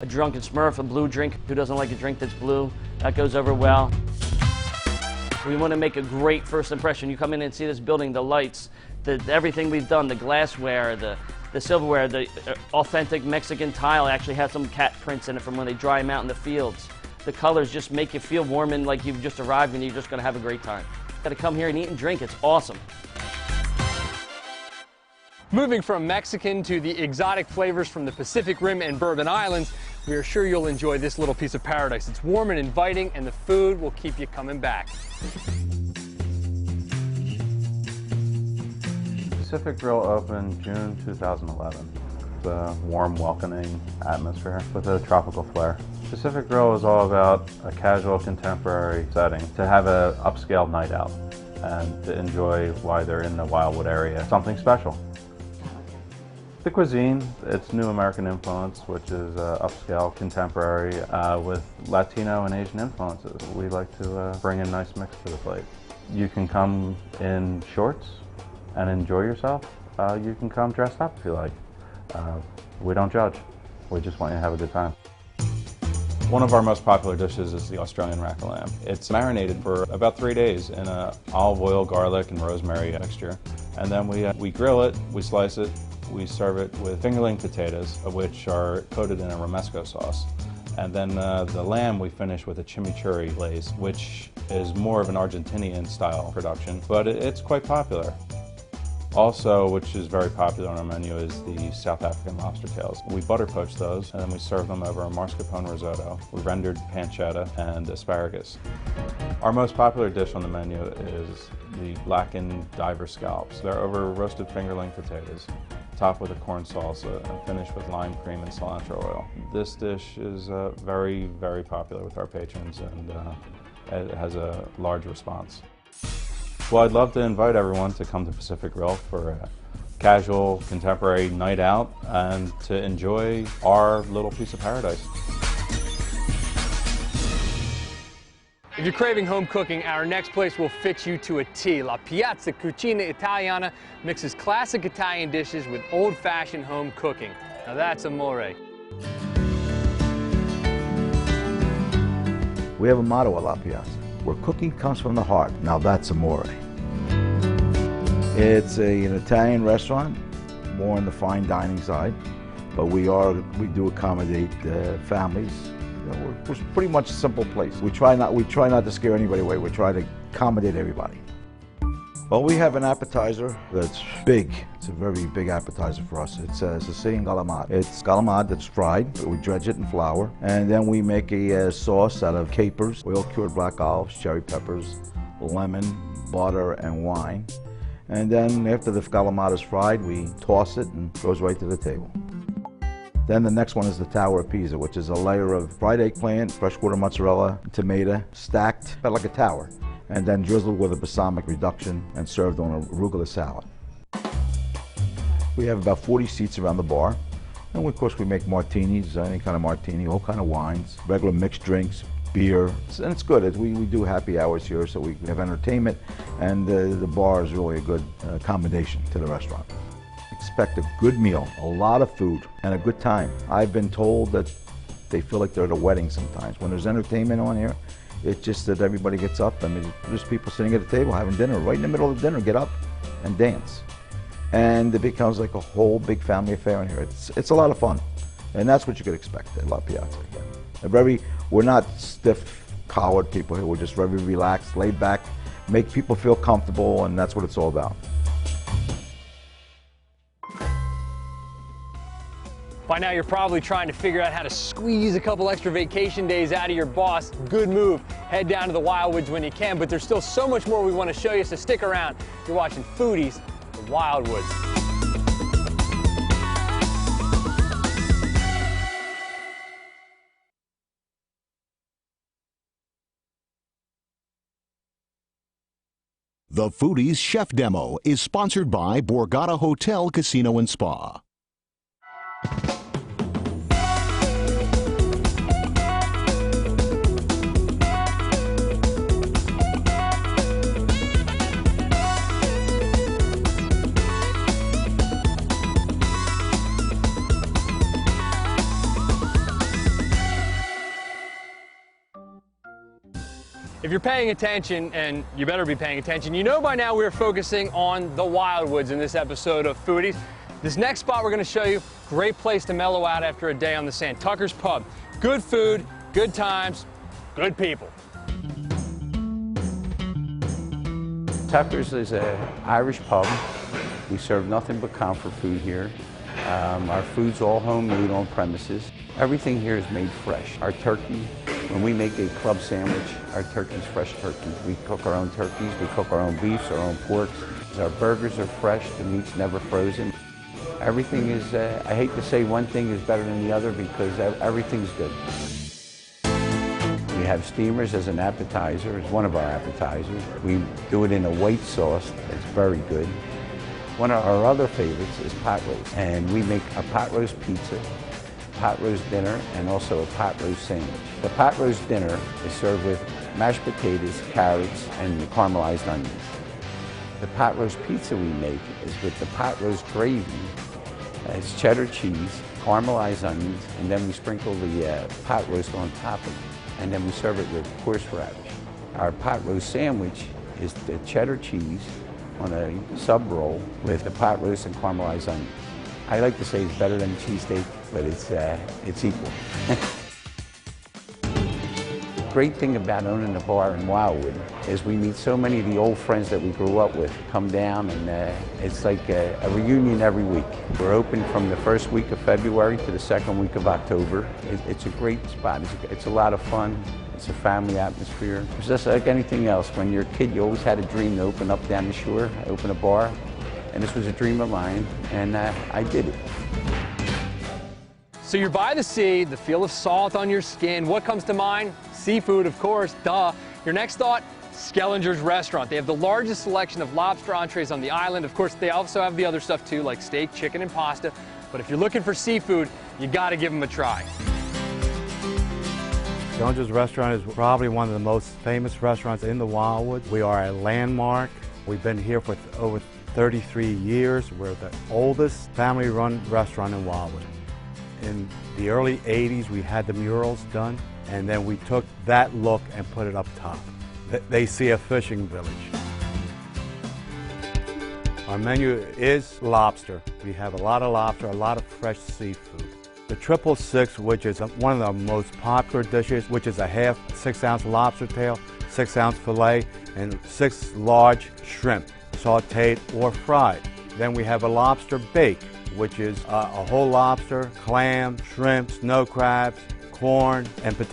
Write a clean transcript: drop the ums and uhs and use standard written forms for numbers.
A drunken Smurf, a blue drink. Who doesn't like a drink that's blue? That goes over well. We want to make a great first impression. You come in and see this building, the lights, everything we've done, the glassware, the silverware, the authentic Mexican tile actually has some cat prints in it from when they dry them out in the fields. The colors just make you feel warm and like you've just arrived and you're just going to have a great time. Got to come here and eat and drink. It's awesome. Moving from Mexican to the exotic flavors from the Pacific Rim and Bourbon Islands, we are sure you'll enjoy this little piece of paradise. It's warm and inviting, and the food will keep you coming back. Pacific Grill opened June 2011. It's a warm, welcoming atmosphere with a tropical flair. Pacific Grill is all about a casual, contemporary setting to have an upscale night out and to enjoy while they're in the Wildwood area. Something special. The cuisine, it's new American influence, which is upscale, contemporary, with Latino and Asian influences. We like to bring a nice mix to the plate. You can come in shorts and enjoy yourself. You can come dressed up if you like. We don't judge. We just want you to have a good time. One of our most popular dishes is the Australian rack of lamb. It's marinated for about 3 days in a olive oil, garlic, and rosemary mixture. And then we grill it, we slice it, we serve it with fingerling potatoes, which are coated in a romesco sauce. And then the lamb we finish with a chimichurri glaze, which is more of an Argentinian style production, but it's quite popular. Also, which is very popular on our menu, is the South African lobster tails. We butter poach those, and then we serve them over a mascarpone risotto with rendered pancetta and asparagus. Our most popular dish on the menu is the blackened diver scallops. They're over roasted fingerling potatoes, topped with a corn salsa, and finished with lime cream and cilantro oil. This dish is very, very popular with our patrons, and it has a large response. Well, I'd love to invite everyone to come to Pacific Grill for a casual, contemporary night out and to enjoy our little piece of paradise. If you're craving home cooking, our next place will fit you to a T. La Piazza Cucina Italiana mixes classic Italian dishes with old-fashioned home cooking. Now that's amore. We have a motto at La Piazza, where cooking comes from the heart. Now that's amore. It's an Italian restaurant, more on the fine dining side, but we do accommodate families. You know, we're pretty much a simple place. We try not to scare anybody away. We try to accommodate everybody. Well, we have an appetizer that's big. It's a very big appetizer for us. It's a Sicilian galamad. It's galamad that's fried. We dredge it in flour, and then we make a sauce out of capers, oil-cured black olives, cherry peppers, lemon, butter, and wine. And then after the galamad is fried, we toss it and it goes right to the table. Then the next one is the Tower of Pisa, which is a layer of fried eggplant, freshwater mozzarella, tomato, stacked like a tower, and then drizzled with a balsamic reduction and served on a arugula salad. We have about 40 seats around the bar, and of course we make martinis, any kind of martini, all kind of wines, regular mixed drinks, beer, and it's good. We do happy hours here, so we have entertainment, and the bar is really a good accommodation to the restaurant. Expect a good meal, a lot of food, and a good time. I've been told that they feel like they're at a wedding sometimes. When there's entertainment on here, it's just that everybody gets up. I mean, there's people sitting at the table having dinner. Right in the middle of the dinner, get up and dance. And it becomes like a whole big family affair in here. It's a lot of fun. And that's what you could expect at La Piazza. We're not stiff-collared people here. We're just very relaxed, laid back, make people feel comfortable, and that's what it's all about. By now you're probably trying to figure out how to squeeze a couple extra vacation days out of your boss. Good move. Head down to the Wildwoods when you can, but there's still so much more we want to show you, so stick around. You're watching Foodies, the Wildwoods. The Foodies Chef Demo is sponsored by Borgata Hotel, Casino and Spa. If you're paying attention, and you better be paying attention, you know by now we're focusing on the Wildwoods in this episode of Foodies. This next spot we're going to show you, great place to mellow out after a day on the sand. Tucker's Pub. Good food, good times, good people. Tucker's is an Irish pub. We serve nothing but comfort food here. Our food's all homemade on premises. Everything here is made fresh. Our turkey, when we make a club sandwich, our turkey's fresh turkey. We cook our own turkeys, we cook our own beefs, our own porks. Our burgers are fresh, the meat's never frozen. Everything is, I hate to say one thing is better than the other because everything's good. We have steamers as an appetizer, it's one of our appetizers. We do it in a white sauce, it's very good. One of our other favorites is pot roast, and we make a pot roast pizza, pot roast dinner, and also a pot roast sandwich. The pot roast dinner is served with mashed potatoes, carrots, and caramelized onions. The pot roast pizza we make is with the pot roast gravy. It's cheddar cheese, caramelized onions, and then we sprinkle the pot roast on top of it. And then we serve it with horseradish. Our pot roast sandwich is the cheddar cheese on a sub roll with the pot roast and caramelized onions. I like to say it's better than a cheesesteak, but it's equal. Great thing about owning a bar in Wildwood is we meet so many of the old friends that we grew up with come down, and it's like a reunion every week. We're open from the first week of February to the second week of October. It's a great spot. It's a lot of fun. It's a family atmosphere. It's just like anything else. When you're a kid, you always had a dream to open up down the shore, open a bar, and this was a dream of mine, and I did it. So you're by the sea, the feel of salt on your skin. What comes to mind? Seafood, of course, duh. Your next thought? Skellinger's Restaurant. They have the largest selection of lobster entrees on the island. Of course, they also have the other stuff too, like steak, chicken, and pasta. But if you're looking for seafood, you gotta give them a try. Skellinger's Restaurant is probably one of the most famous restaurants in the Wildwoods. We are a landmark. We've been here for over 33 years. We're the oldest family-run restaurant in Wildwood. In the early 80s, we had the murals done, and then we took that look and put it up top. They see a fishing village. Our menu is lobster. We have a lot of lobster, a lot of fresh seafood. The 666, which is one of the most popular dishes, which is a half 6-ounce lobster tail, 6-ounce fillet, and 6 large shrimp, sauteed or fried. Then we have a lobster bake, which is a whole lobster, clam, shrimp, snow crabs, corn, and potatoes.